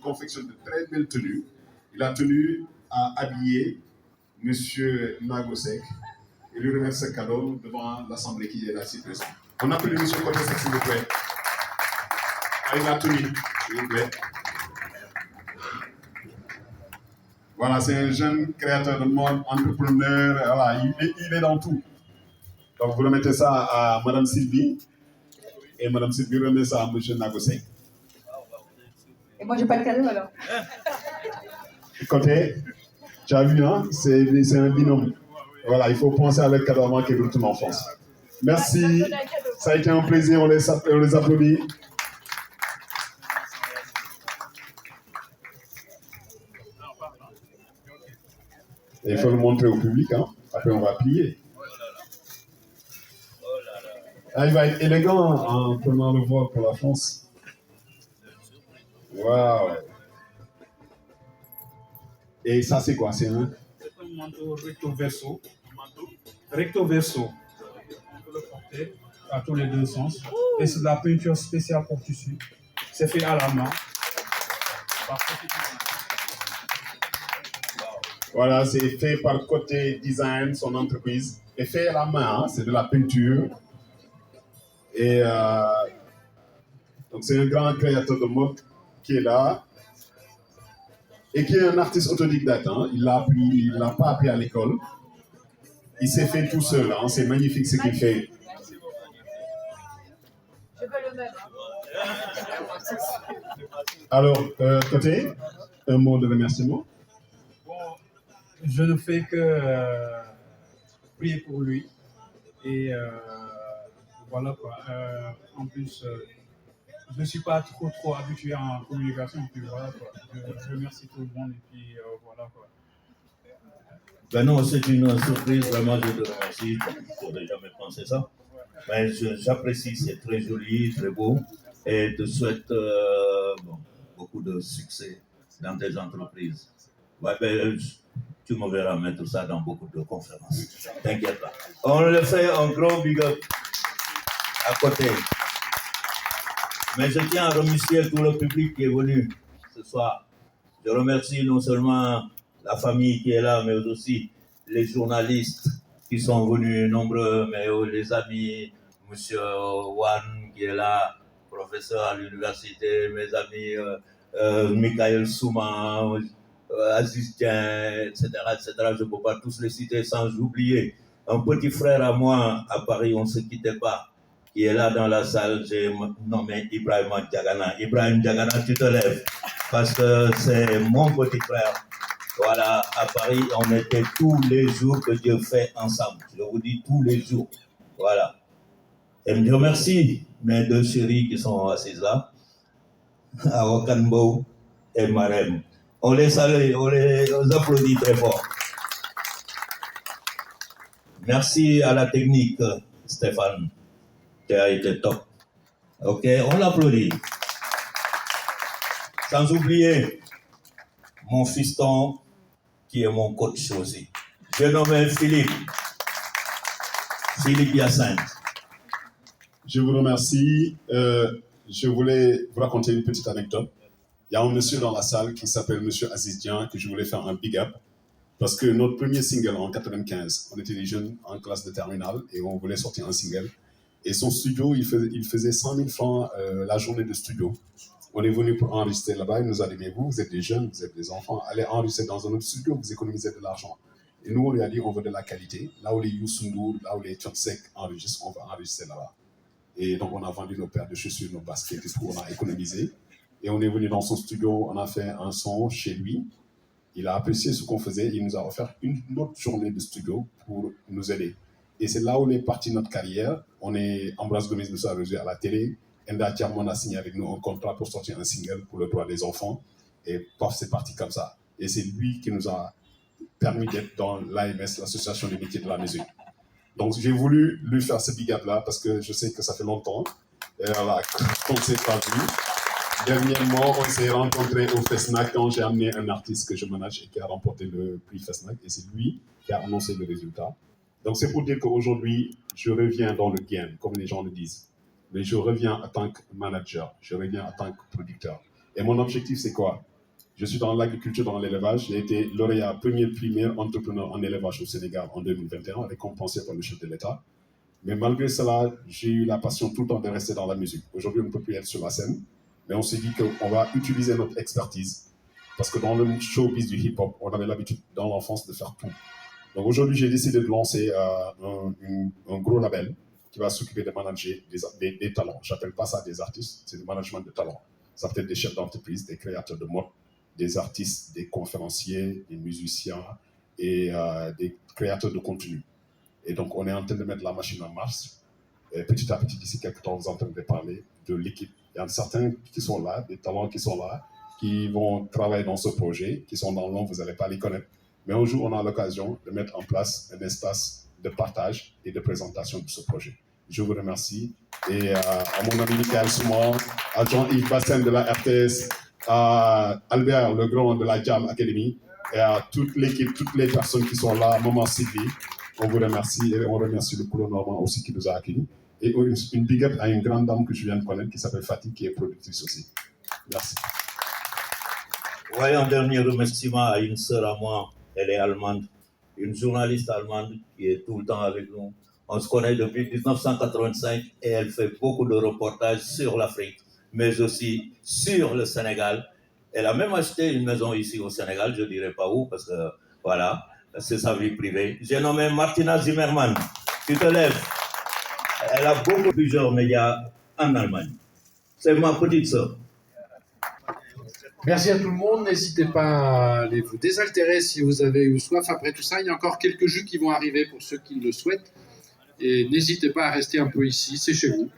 confectionne de très belles tenues. Il a tenu à habiller M. Nagosek et lui remettre ce cadeau devant l'Assemblée qui est là, si présente. On appelle M. Kotosek, s'il vous plaît. Avec la tenue, s'il vous plaît. Voilà, c'est un jeune créateur de mode, entrepreneur, voilà, il est dans tout. Donc vous remettez ça à Mme Sylvie, et Mme Sylvie remet ça à M. Nagosek. Et moi, j'ai pas le cadeau alors. Côté, tu as vu, hein, c'est un binôme. Voilà, il faut penser à le cadeau avant qu'il retourne en France. Merci, ça a été un plaisir, on les applaudit. Et il faut le montrer au public, hein. Après on va plier. Ah, il va être élégant en prenant le vol pour la France. Waouh! Et ça, c'est quoi? C'est un manteau recto verso. Recto verso. On peut le porter à tous les deux sens. Et c'est de la peinture spéciale pour tissu. C'est fait à la main. Voilà, c'est fait par Côté Design, son entreprise. Et fait à la main, hein, c'est de la peinture. Et donc c'est un grand créateur de mode qui est là. Et qui est un artiste autodidacte. Hein. Il ne l'a pas appris à l'école. Il s'est fait tout seul. Hein. C'est magnifique ce qu'il fait. Je veux le même. Alors, Côté, un mot de remerciement. Bon, je ne fais que prier pour lui. Et voilà quoi. En plus, je ne suis pas trop habitué en communication. Puis voilà quoi. Je remercie tout le monde et puis voilà quoi. Ben non, c'est une surprise, vraiment, je te remercie. Je n'aurais jamais pensé ça. Mais j'apprécie, c'est très joli, très beau. Et te souhaite beaucoup de succès dans tes entreprises. Ouais, ben, tu me verras mettre ça dans beaucoup de conférences. T'inquiète pas. On le fait un grand big up à côté. Mais je tiens à remercier tout le public qui est venu ce soir. Je remercie non seulement la famille qui est là, mais aussi les journalistes qui sont venus nombreux, mais les amis, M. Wan qui est là, professeur à l'université, mes amis Michael Souma, Aziz Dien, etc., etc. Je ne peux pas tous les citer sans oublier un petit frère à moi à Paris, on ne se quittait pas, qui est là dans la salle, j'ai nommé Ibrahim Diagana. Ibrahim Diagana, tu te lèves, parce que c'est mon petit frère. Voilà, à Paris, on était tous les jours que Dieu fait ensemble. Je vous dis tous les jours. Voilà. Et je remercie mes deux chéris qui sont assises là, Awakanbo et Marem. On les salue, on les applaudit très fort. Merci à la technique, Stéphane, qui a été top. Ok, on l'applaudit. Sans oublier mon fiston, qui est mon coach aussi. Je nomme Philippe Hyacinthe. Je vous remercie. Je voulais vous raconter une petite anecdote. Il y a un monsieur dans la salle qui s'appelle monsieur Aziz Dien, que je voulais faire un big up. Parce que notre premier single en 95, on était des jeunes en classe de terminale et on voulait sortir un single. Et son studio, il faisait 100 000 francs la journée de studio. On est venu pour enregistrer là-bas, il nous a dit, mais vous êtes des jeunes, vous êtes des enfants, allez enregistrer dans un autre studio, vous économisez de l'argent. Et nous, on lui a dit, on veut de la qualité. Là où les Youssou N'Dour, là où les Tchotchek enregistrent, on va enregistrer là-bas. Et donc, on a vendu nos paires de chaussures, nos baskets et tout, on a économisé. Et on est venu dans son studio, on a fait un son chez lui. Il a apprécié ce qu'on faisait, il nous a offert une autre journée de studio pour nous aider. Et c'est là où est partie notre carrière. Ambroise Gomis nous a rejoint à la télé. Enda Tiamon a signé avec nous un contrat pour sortir un single pour le droit des enfants. Et paf, c'est parti comme ça. Et c'est lui qui nous a permis d'être dans l'AMS, l'Association des métiers de la musique. Donc j'ai voulu lui faire ce big up-là parce que je sais que ça fait longtemps. Et voilà, qu'on ne s'est pas vu. Dernièrement, on s'est rencontrés au FESNAC quand j'ai amené un artiste que je manage et qui a remporté le prix FESNAC. Et c'est lui qui a annoncé le résultat. Donc c'est pour dire qu'aujourd'hui, je reviens dans le game, comme les gens le disent. Mais je reviens en tant que manager, je reviens en tant que producteur. Et mon objectif, c'est quoi? Je suis dans l'agriculture, dans l'élevage. J'ai été lauréat premier primaire entrepreneur en élevage au Sénégal en 2021, récompensé par le chef de l'État. Mais malgré cela, j'ai eu la passion tout le temps de rester dans la musique. Aujourd'hui, on ne peut plus être sur la scène, mais on s'est dit qu'on va utiliser notre expertise. Parce que dans le showbiz du hip-hop, on avait l'habitude dans l'enfance de faire tout. Donc aujourd'hui, j'ai décidé de lancer un gros label qui va s'occuper de manager des talents. Je n'appelle pas ça des artistes, c'est du management de talents. Ça peut être des chefs d'entreprise, des créateurs de mode, des artistes, des conférenciers, des musiciens et des créateurs de contenu. Et donc, on est en train de mettre la machine en marche. Et petit à petit, d'ici quelques temps, vous entendrez parler de l'équipe. Il y a certains qui sont là, des talents qui sont là, qui vont travailler dans ce projet, qui sont dans l'ombre, vous n'allez pas les connaître. Mais un jour, on a l'occasion de mettre en place un espace de partage et de présentation de ce projet. Je vous remercie. Et à mon ami Michael Souman, à Jean-Yves Bassen de la RTS, à Albert Legrand de la Jam Academy, et à toute l'équipe, toutes les personnes qui sont là, Maman Sylvie, on vous remercie et on remercie le Coulon Normand aussi qui nous a accueillis. Et une big up à une grande dame que je viens de connaître qui s'appelle Fatih, qui est productrice aussi. Merci. Ouais, un dernier remerciement à une sœur à moi, elle est allemande, une journaliste allemande qui est tout le temps avec nous. On se connaît depuis 1985 et elle fait beaucoup de reportages sur l'Afrique, mais aussi sur le Sénégal. Elle a même acheté une maison ici au Sénégal, je ne dirai pas où, parce que voilà, c'est sa vie privée. J'ai nommé Martina Zimmermann. Tu te lèves. Elle a beaucoup plusieurs médias en Allemagne. C'est ma petite sœur. Merci à tout le monde. N'hésitez pas à aller vous désaltérer si vous avez eu soif. Après tout ça, il y a encore quelques jus qui vont arriver pour ceux qui le souhaitent. Et n'hésitez pas à rester un peu ici, c'est chez vous.